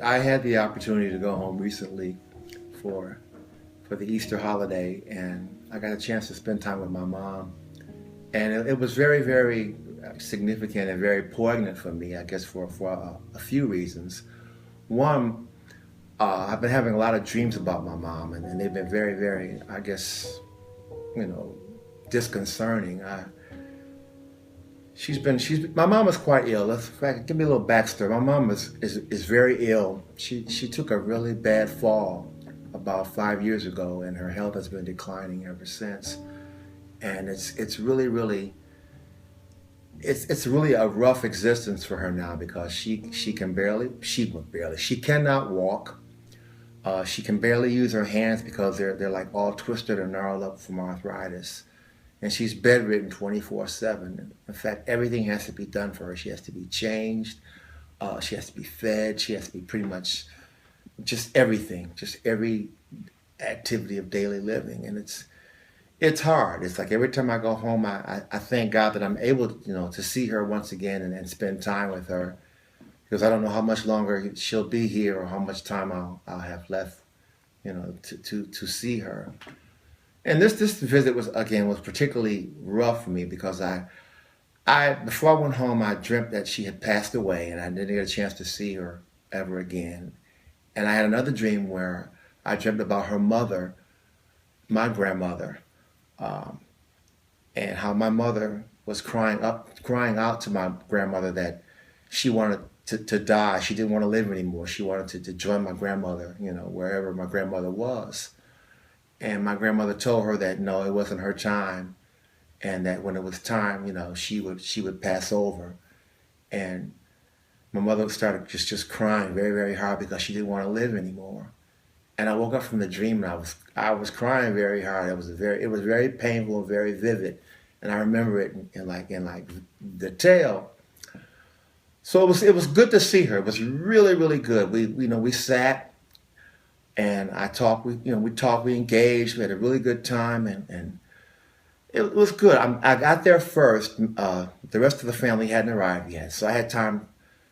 I had the opportunity to go home recently for the Easter holiday, and I got a chance to spend time with my mom, and it was very, very significant and very poignant for me. I guess for a few reasons. One, I've been having a lot of dreams about my mom, and they've been very, very, I guess, you know, disconcerting. My mom is quite ill. In fact, give me a little backstory. My mom is very ill. She took a really bad fall about 5 years ago, and her health has been declining ever since. And it's really, really, it's really a rough existence for her now because she cannot walk. She can barely use her hands because they're like all twisted and gnarled up from arthritis. And she's bedridden 24/7. In fact, everything has to be done for her. She has to be changed. She has to be fed. She has to be pretty much just everything, just every activity of daily living. And it's hard. It's like every time I go home, I thank God that I'm able to, to see her once again and spend time with her, because I don't know how much longer she'll be here or how much time I'll have left, to see her. And this visit was particularly rough for me because I before I went home, I dreamt that she had passed away and I didn't get a chance to see her ever again. And I had another dream where I dreamt about her mother, my grandmother, and how my mother was crying out to my grandmother that she wanted to die. She didn't want to live anymore. She wanted to join my grandmother, wherever my grandmother was. And my grandmother told her that no, it wasn't her time, and that when it was time, she would pass over. And my mother started just crying very, very hard because she didn't want to live anymore. And I woke up from the dream and I was crying very hard. It was very painful and very vivid, and I remember it in like detail. So it was good to see her. It was really, really good. We sat. And I talked, we engaged, we had a really good time, and it was good. I got there first. The rest of the family hadn't arrived yet, so I had time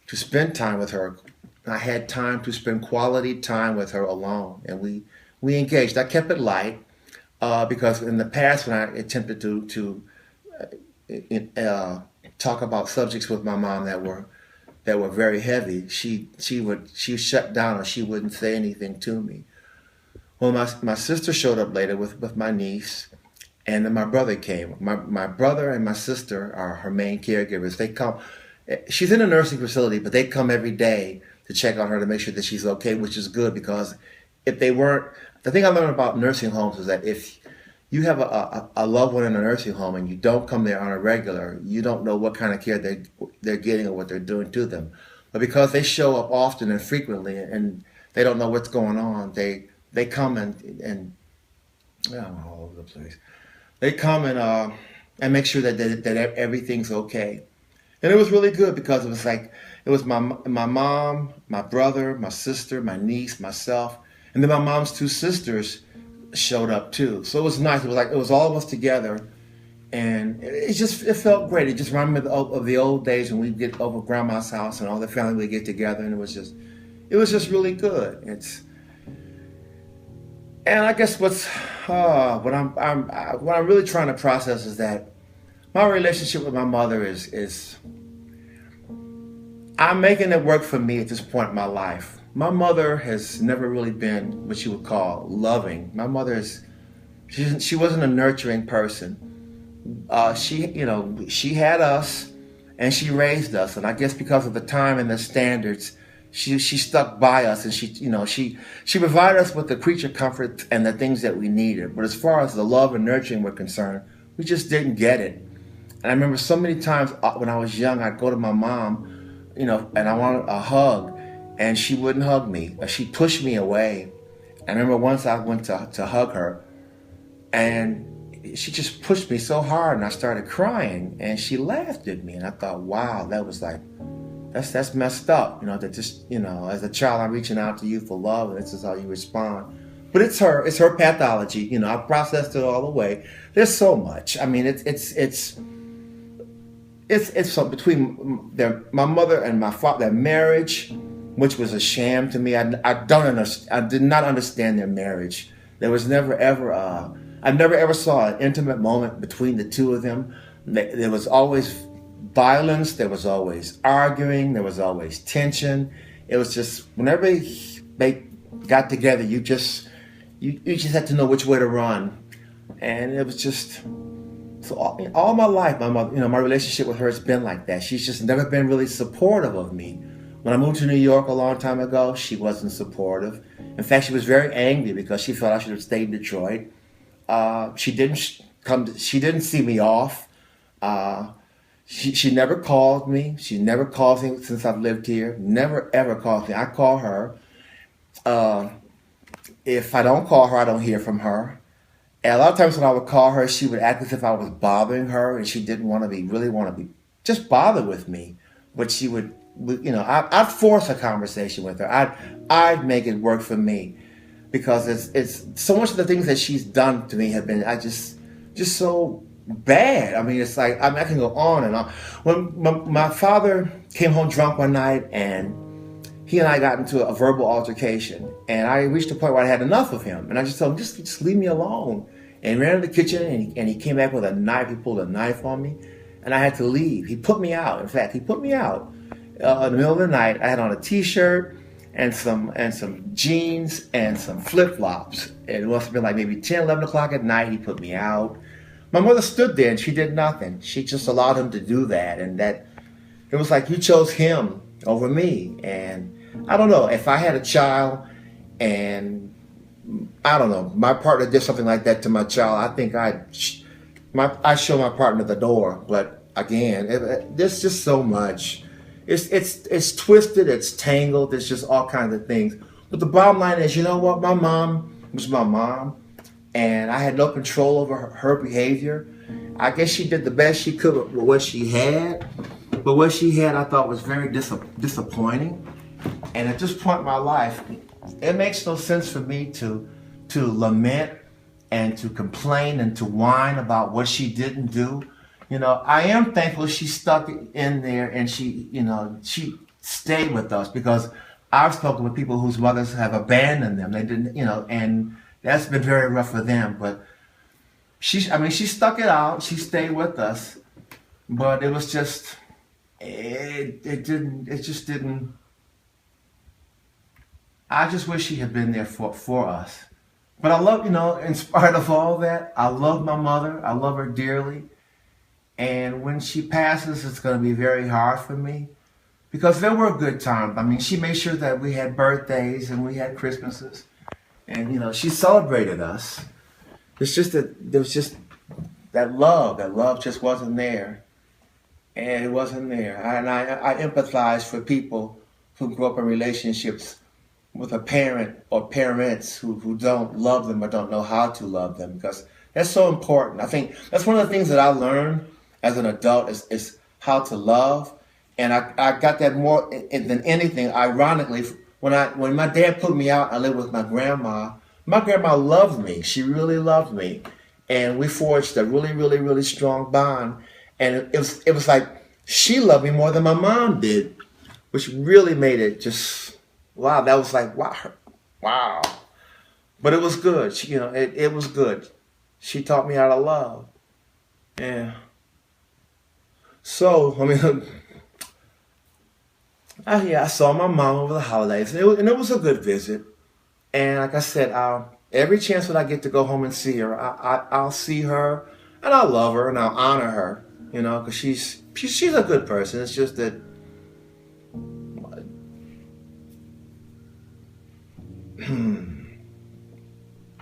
to spend time with her. I had time to spend quality time with her alone, and we engaged. I kept it light because in the past when I attempted to talk about subjects with my mom that were very heavy, she would shut down or she wouldn't say anything to me. Well, my sister showed up later with my niece, and then my brother came. My brother and my sister are her main caregivers. They come. She's in a nursing facility, but they come every day to check on her to make sure that she's okay, which is good because if they weren't, the thing I learned about nursing homes is that if you have a loved one in a nursing home and you don't come there on a regular, you don't know what kind of care they're getting or what they're doing to them. But because they show up often and frequently and they don't know what's going on, they come and I'm all over the place. They come and make sure that everything's okay. And it was really good because it was my mom, my brother, my sister, my niece, myself, and then my mom's two sisters showed up too. So it was nice. It was all of us together, and it felt great. It just reminded me of the old days when we'd get over grandma's house and all the family would get together, and it was just really good. And I guess what I'm really trying to process is that my relationship with my mother is I'm making it work for me at this point in my life. My mother has never really been what you would call loving. My mother she wasn't a nurturing person. She had us and she raised us, and I guess because of the time and the standards, she stuck by us, and she provided us with the creature comforts and the things that we needed. But as far as the love and nurturing were concerned, we just didn't get it. And I remember so many times when I was young, I'd go to my mom, and I wanted a hug, and she wouldn't hug me. She pushed me away. I remember once I went to hug her, and she just pushed me so hard, and I started crying, and she laughed at me, and I thought, wow, that was that's messed up. That just as a child, I'm reaching out to you for love, and this is how you respond. But it's her pathology. I processed it all the way. There's so much. I mean, it's something between my mother and my father, their marriage, which was a sham to me. I did not understand their marriage. There was never ever, I never ever saw an intimate moment between the two of them. There was always violence. There was always arguing. There was always tension. It was just, whenever they got together, you just had to know which way to run. And it was just, so all my life, my mother, my relationship with her has been like that. She's just never been really supportive of me. When I moved to New York a long time ago, she wasn't supportive. In fact, she was very angry because she felt I should have stayed in Detroit. She didn't see me off. She never called me. She never called me since I've lived here. Never ever called me. I call her. If I don't call her, I don't hear from her. And a lot of times when I would call her, she would act as if I was bothering her, and she didn't really want to be just bothered with me. But she would, I'd force a conversation with her. I'd make it work for me, because it's so much of the things that she's done to me have been just so bad. I mean, it's like, I can go on and on. When my father came home drunk one night, and he and I got into a verbal altercation, and I reached a point where I had enough of him, and I just told him, just leave me alone. And he ran to the kitchen, and he came back with a knife. He pulled a knife on me, and I had to leave. He put me out. In fact, he put me out in the middle of the night. I had on a T-shirt and some jeans and some flip-flops. And it must have been like maybe 10, 11 o'clock at night. He put me out. My mother stood there, and she did nothing. She just allowed him to do that, and that it was like, you chose him over me. And I don't know, if I had a child and, I don't know, my partner did something like that to my child, I think I'd show my partner the door. But again, there's just so much. It's twisted, it's tangled, it's just all kinds of things. But the bottom line is, you know what, my mom was my mom, and I had no control over her behavior. I guess she did the best she could with what she had, but what she had I thought was very disappointing. And at this point in my life, it makes no sense for me to lament and to complain and to whine about what she didn't do. I am thankful she stuck in there, and she stayed with us, because I've spoken with people whose mothers have abandoned them. They didn't, and that's been very rough for them. But she stuck it out. She stayed with us, but it was just, it just didn't. I just wish she had been there for us. But I love, in spite of all that, I love my mother. I love her dearly. And when she passes, it's going to be very hard for me, because there were good times. I mean, she made sure that we had birthdays and we had Christmases. And, she celebrated us. It's just that there was just that love. That love just wasn't there. And it wasn't there. And I empathize for people who grew up in relationships with a parent or parents who don't love them or don't know how to love them, because that's so important. I think that's one of the things that I learned as an adult is how to love. And I got that more than anything, ironically, when my dad put me out, I lived with my grandma. My grandma loved me. She really loved me. And we forged a really, really, really strong bond. And it was like she loved me more than my mom did, which really made it just, wow, that was like, wow. But it was good. It was good. She taught me how to love. Yeah. So, I saw my mom over the holidays, and it was a good visit. And like I said, every chance that I get to go home and see her, I'll see her, and I'll love her, and I'll honor her, because she's a good person. It's just that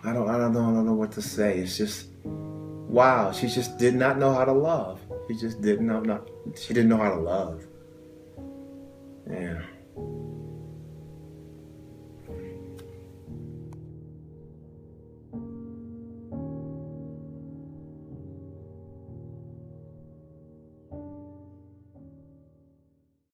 I don't know what to say. It's just, wow, she just did not know how to love. She just didn't know how to love. Yeah.